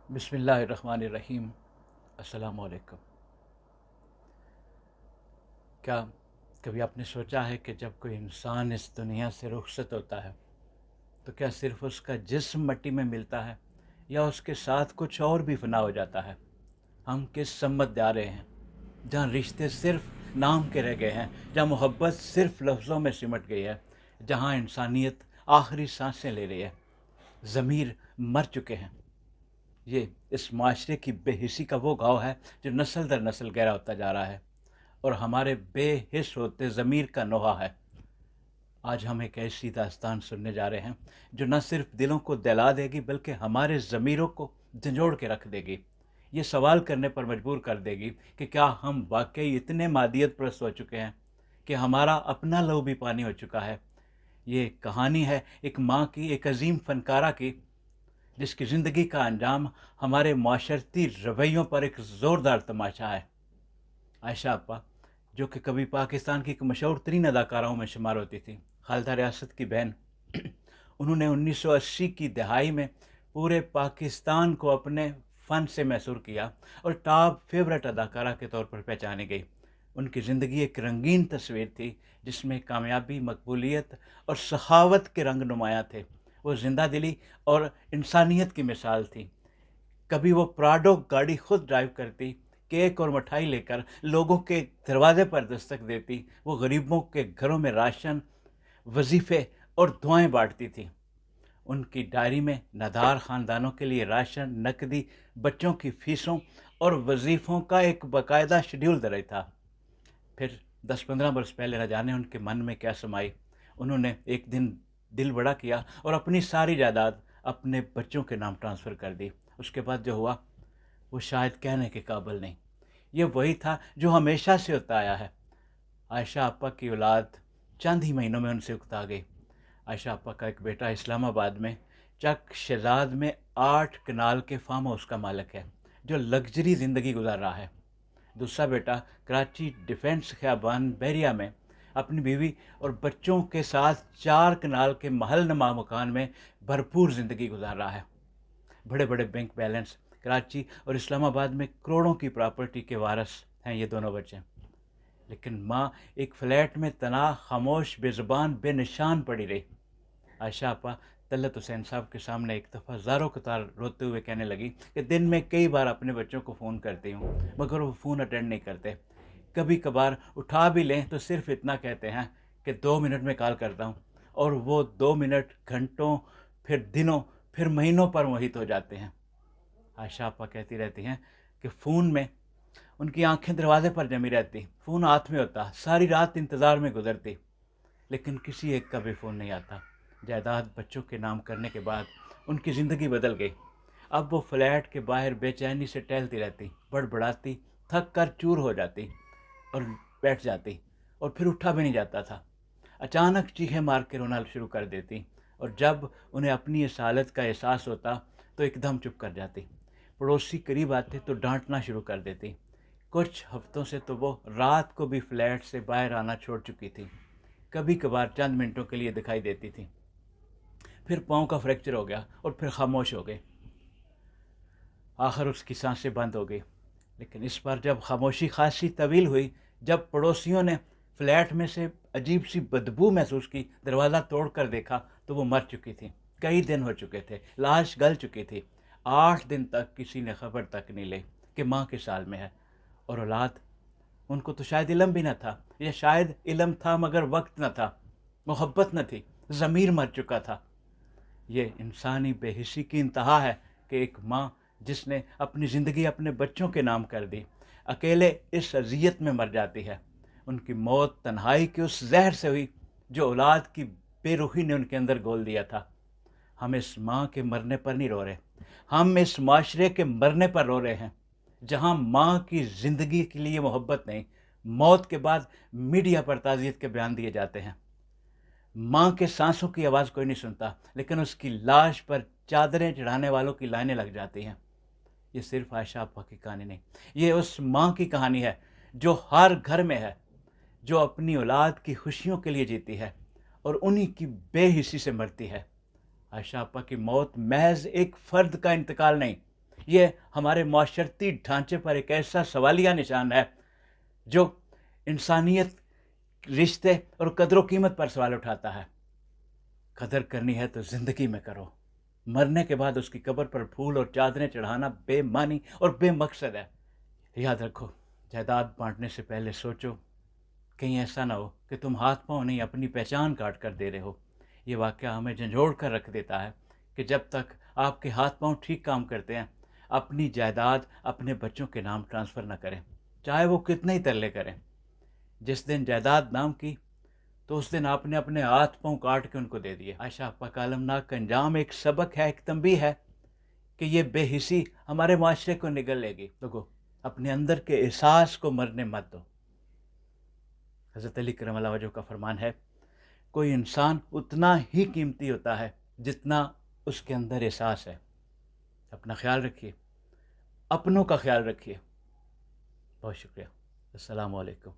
بسم اللہ الرحمن الرحیم۔ السلام علیکم۔ کیا کبھی آپ نے سوچا ہے کہ جب کوئی انسان اس دنیا سے رخصت ہوتا ہے تو کیا صرف اس کا جسم مٹی میں ملتا ہے یا اس کے ساتھ کچھ اور بھی فنا ہو جاتا ہے؟ ہم کس سمت جا رہے ہیں جہاں رشتے صرف نام کے رہ گئے ہیں، جہاں محبت صرف لفظوں میں سمٹ گئی ہے، جہاں انسانیت آخری سانسیں لے رہی ہے، ضمیر مر چکے ہیں؟ یہ اس معاشرے کی بے حسی کا وہ گھاؤ ہے جو نسل در نسل گہرا ہوتا جا رہا ہے اور ہمارے بے حس ہوتے ضمیر کا نوحہ ہے۔ آج ہم ایک ایسی داستان سننے جا رہے ہیں جو نہ صرف دلوں کو دلا دے گی بلکہ ہمارے ضمیروں کو جھنجھوڑ کے رکھ دے گی، یہ سوال کرنے پر مجبور کر دے گی کہ کیا ہم واقعی اتنے مادیت پرست ہو چکے ہیں کہ ہمارا اپنا لہو بھی پانی ہو چکا ہے۔ یہ کہانی ہے ایک ماں کی، ایک عظیم فنکارہ کی، جس کی زندگی کا انجام ہمارے معاشرتی رویوں پر ایک زوردار تماشا ہے۔ عائشہ آپا، جو کہ کبھی پاکستان کی ایک مشہور ترین اداکاروں میں شمار ہوتی تھی، خالدہ ریاست کی بہن، انہوں نے 1980 کی دہائی میں پورے پاکستان کو اپنے فن سے محصور کیا اور ٹاپ فیورٹ اداکارہ کے طور پر پہچانی گئی۔ ان کی زندگی ایک رنگین تصویر تھی جس میں کامیابی، مقبولیت اور سخاوت کے رنگ نمایاں تھے۔ وہ زندہ دلی اور انسانیت کی مثال تھی۔ کبھی وہ پراڈو گاڑی خود ڈرائیو کرتی، کیک اور مٹھائی لے کر لوگوں کے دروازے پر دستک دیتی، وہ غریبوں کے گھروں میں راشن، وظیفے اور دعائیں بانٹتی تھی۔ ان کی ڈائری میں نادار خاندانوں کے لیے راشن، نقدی، بچوں کی فیسوں اور وظیفوں کا ایک باقاعدہ شیڈول درج تھا۔ پھر 10-15 برس پہلے نہ جانے ان کے من میں کیا سمائی، انہوں نے ایک دن دل بڑا کیا اور اپنی ساری جائیداد اپنے بچوں کے نام ٹرانسفر کر دی۔ اس کے بعد جو ہوا وہ شاید کہنے کے قابل نہیں۔ یہ وہی تھا جو ہمیشہ سے ہوتا آیا ہے۔ عائشہ آپا کی اولاد چند ہی مہینوں میں ان سے اکتا گئی۔ عائشہ آپا کا ایک بیٹا اسلام آباد میں چک شہزاد میں 8 کنال کے فارم ہاؤس کا مالک ہے جو لگژری زندگی گزار رہا ہے۔ دوسرا بیٹا کراچی ڈیفنس خیابان بحریہ میں اپنی بیوی اور بچوں کے ساتھ 4 کنال کے محل نما مکان میں بھرپور زندگی گزار رہا ہے۔ بڑے بڑے بینک بیلنس، کراچی اور اسلام آباد میں کروڑوں کی پراپرٹی کے وارث ہیں یہ دونوں بچے۔ لیکن ماں ایک فلیٹ میں تنہا، خاموش، بے زبان، بے نشان پڑی رہی۔ عائشہ آپا طلعت حسین صاحب کے سامنے ایک دفعہ زاروں قطار روتے ہوئے کہنے لگی کہ دن میں کئی بار اپنے بچوں کو فون کرتی ہوں مگر وہ فون اٹینڈ نہیں کرتے، کبھی کبھار اٹھا بھی لیں تو صرف اتنا کہتے ہیں کہ 2 منٹ میں کال کرتا ہوں، اور وہ 2 منٹ گھنٹوں، پھر دنوں، پھر مہینوں پر محیط ہو جاتے ہیں۔ عائشہ آپا کہتی رہتی ہیں کہ فون میں ان کی آنکھیں دروازے پر جمی رہتی، فون ہاتھ میں ہوتا، ساری رات انتظار میں گزرتی، لیکن کسی ایک کا بھی فون نہیں آتا۔ جائیداد بچوں کے نام کرنے کے بعد ان کی زندگی بدل گئی۔ اب وہ فلیٹ کے باہر بے چینی سے ٹہلتی رہتی، بڑبڑاتی، تھک کر چور ہو جاتی اور بیٹھ جاتی، اور پھر اٹھا بھی نہیں جاتا تھا۔ اچانک چیخیں مار کے رونا شروع کر دیتی، اور جب انہیں اپنی اس حالت کا احساس ہوتا تو ایک دم چپ کر جاتی۔ پڑوسی قریب آتے تو ڈانٹنا شروع کر دیتی۔ کچھ ہفتوں سے تو وہ رات کو بھی فلیٹ سے باہر آنا چھوڑ چکی تھی، کبھی کبھار چند منٹوں کے لیے دکھائی دیتی تھی، پھر پاؤں کا فریکچر ہو گیا اور پھر خاموش ہو گئی۔ آخر اس کی سانسیں بند ہو گئی۔ لیکن اس بار جب خاموشی خاصی طویل ہوئی، جب پڑوسیوں نے فلیٹ میں سے عجیب سی بدبو محسوس کی، دروازہ توڑ کر دیکھا تو وہ مر چکی تھی۔ کئی دن ہو چکے تھے، لاش گل چکی تھی۔ 8 دن تک کسی نے خبر تک نہیں لی کہ ماں کس حال میں ہے، اور اولاد، ان کو تو شاید علم بھی نہ تھا، یا شاید علم تھا مگر وقت نہ تھا، محبت نہ تھی، ضمیر مر چکا تھا۔ یہ انسانی بے حسی کی انتہا ہے کہ ایک ماں جس نے اپنی زندگی اپنے بچوں کے نام کر دی، اکیلے اس اذیت میں مر جاتی ہے۔ ان کی موت تنہائی کے اس زہر سے ہوئی جو اولاد کی بے رخی نے ان کے اندر گھول دیا تھا۔ ہم اس ماں کے مرنے پر نہیں رو رہے، ہم اس معاشرے کے مرنے پر رو رہے ہیں جہاں ماں کی زندگی کے لیے محبت نہیں، موت کے بعد میڈیا پر تعزیت کے بیان دیے جاتے ہیں۔ ماں کے سانسوں کی آواز کوئی نہیں سنتا، لیکن اس کی لاش پر چادریں چڑھانے والوں کی لائنیں لگ جاتی ہیں۔ یہ صرف عائشہ آپا کی کہانی نہیں، یہ اس ماں کی کہانی ہے جو ہر گھر میں ہے، جو اپنی اولاد کی خوشیوں کے لیے جیتی ہے اور انہی کی بے حسی سے مرتی ہے۔ عائشہ آپا کی موت محض ایک فرد کا انتقال نہیں، یہ ہمارے معاشرتی ڈھانچے پر ایک ایسا سوالیہ نشان ہے جو انسانیت، رشتے اور قدر و قیمت پر سوال اٹھاتا ہے۔ قدر کرنی ہے تو زندگی میں کرو، مرنے کے بعد اس کی قبر پر پھول اور چادریں چڑھانا بے معنی اور بے مقصد ہے۔ یاد رکھو، جائیداد بانٹنے سے پہلے سوچو، کہیں ایسا نہ ہو کہ تم ہاتھ پاؤں نہیں اپنی پہچان کاٹ کر دے رہے ہو۔ یہ واقعہ ہمیں جھنجھوڑ کر رکھ دیتا ہے کہ جب تک آپ کے ہاتھ پاؤں ٹھیک کام کرتے ہیں، اپنی جائیداد اپنے بچوں کے نام ٹرانسفر نہ کریں، چاہے وہ کتنے ہی ترلے کریں۔ جس دن جائیداد نام کی تو اس دن آپ نے اپنے ہاتھ پاؤں کاٹ کے ان کو دے دیے۔ عائشہ آپا کا المناک انجام ایک سبق ہے، ایک تنبیہ ہے کہ یہ بے حسی ہمارے معاشرے کو نگل لے گی۔ لوگوں، اپنے اندر کے احساس کو مرنے مت دو۔ حضرت علی کرم اللہ وجہہ کا فرمان ہے، کوئی انسان اتنا ہی قیمتی ہوتا ہے جتنا اس کے اندر احساس ہے۔ اپنا خیال رکھیے، اپنوں کا خیال رکھیے۔ بہت شکریہ۔ السلام علیکم۔